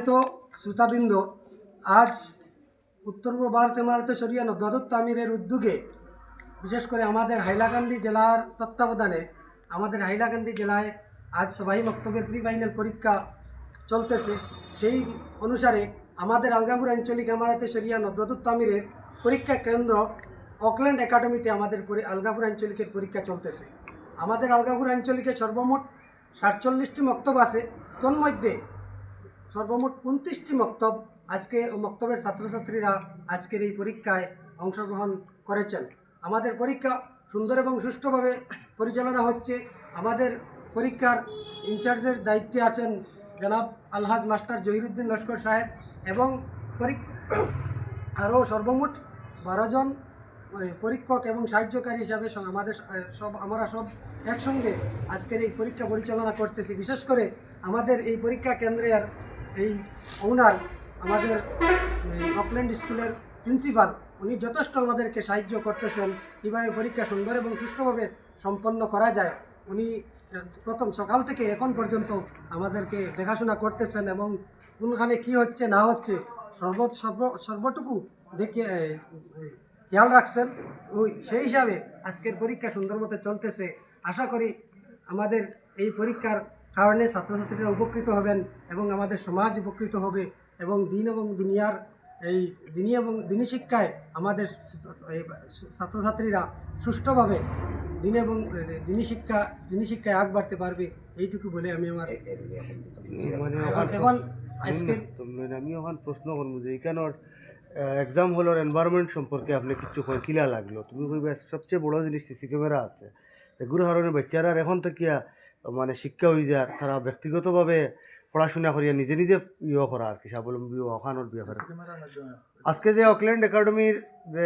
তো শ্রোতাবৃন্দ, আজ উত্তর পূর্ব ভারতে মারুতি শরিয়া নদওয়াতুত তামিরের উদ্যোগে বিশেষ করে আমাদের হাইলাকান্দি জেলার তত্ত্বাবধানে আমাদের হাইলাকান্দি জেলায় আজ সবাই মক্তবের প্রি ফাইনাল পরীক্ষা চলতেছে। সেই অনুসারে আমাদের আলগাপুর আঞ্চলিক আমারাতে শরিয়া নদওয়াতুত তামিরের পরীক্ষা কেন্দ্র অকল্যান্ড একাডেমিতে আমাদের আলগাপুর আঞ্চলিকের পরীক্ষা চলতেছে। আমাদের আলগাপুর আঞ্চলিকে সর্বমোট 47টি মক্তব আছে। তন্মধ্যে সর্বমোট 29টি মক্তব আজকে মক্তবের ছাত্রছাত্রীরা আজকের এই পরীক্ষায় অংশগ্রহণ করেছেন। আমাদের পরীক্ষা সুন্দর এবং সুষ্ঠুভাবে পরিচালনা হচ্ছে। আমাদের পরীক্ষার ইনচার্জের দায়িত্বে আছেন জনাব আলহাজ মাস্টার জহিরুদ্দিন লস্কর সাহেব এবং আরও সর্বমোট 12 জন পরীক্ষক এবং সাহায্যকারী হিসাবে আমরা সব একসঙ্গে আজকের এই পরীক্ষা পরিচালনা করতেছি। বিশেষ করে আমাদের এই পরীক্ষা কেন্দ্রের এই ওনার আমাদের অকল্যান্ড স্কুলের প্রিন্সিপাল, উনি যথেষ্ট আমাদেরকে সাহায্য করতেছেন কীভাবে পরীক্ষা সুন্দর এবং সুষ্ঠুভাবে সম্পন্ন করা যায়। উনি প্রথম সকাল থেকে এখন পর্যন্ত আমাদেরকে দেখাশোনা করতেছেন এবং কোনখানে কি হচ্ছে না হচ্ছে সর্বটুকু দেখে খেয়াল রাখছেন। সেই হিসাবে আজকের পরীক্ষা সুন্দর মতো চলতেছে। আশা করি আমাদের এই পরীক্ষার কারণে ছাত্রছাত্রীরা উপকৃত হবেন এবং আমাদের সমাজ উপকৃত হবে এবং দিন এবং দুনিয়ার এই দিনী শিক্ষায় আমাদের ছাত্রছাত্রীরা সুষ্ঠুভাবে দিনী শিক্ষায় আগ বাড়তে পারবে। এইটুকু বলে আমি আমার এবং আজকে আমি ওখান প্রশ্ন করবো যে এখানোর এক্সাম হলের এনভায়রনমেন্ট সম্পর্কে আপনি কিছু কিলা লাগলো। তুমি কইবা সবচেয়ে বড় জিনিস সিসি ক্যামেরা আছে, এগুলো কারণে বাচ্চারা এখন থেকে মানে শিক্ষা হয়ে যায়, তারা ব্যক্তিগতভাবে পড়াশোনা করিয়া নিজে নিজে করা আর কি স্বাবলম্বী ওখানোর ব্যাপারে। আজকে যে অকল্যান্ড একাডেমির যে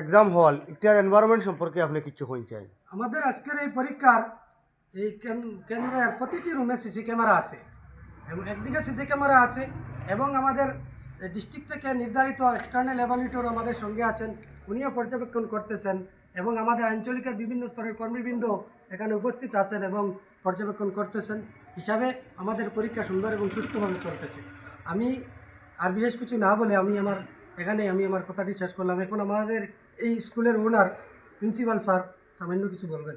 এক্সাম হল এটার এনভায়রনমেন্ট সম্পর্কে আপনি কিছু কইন চাই। আমাদের আজকের এই পরীক্ষার এই কেন্দ্রের প্রতিটি রুমে সিসি ক্যামেরা আছে এবং একদিকে সিসি ক্যামেরা আছে এবং আমাদের ডিস্ট্রিক্ট থেকে নির্ধারিত এক্সটার্নাল এভালুয়েটর আমাদের সঙ্গে আছেন, উনিও পর্যবেক্ষণ করতেছেন এবং আমাদের আঞ্চলিকের বিভিন্ন স্তরের কর্মীবৃন্দ এখানে উপস্থিত আছেন এবং পর্যবেক্ষণ করতেছেন। হিসাবে আমাদের পরীক্ষা সুন্দর এবং সুষ্ঠুভাবে চলতেছে। আমি আর বিশেষ কিছু না বলে আমি আমার কথাটি শেষ করলাম। এখন আমাদের এই স্কুলের ওনার প্রিন্সিপাল স্যার সামান্য কিছু বলবেন।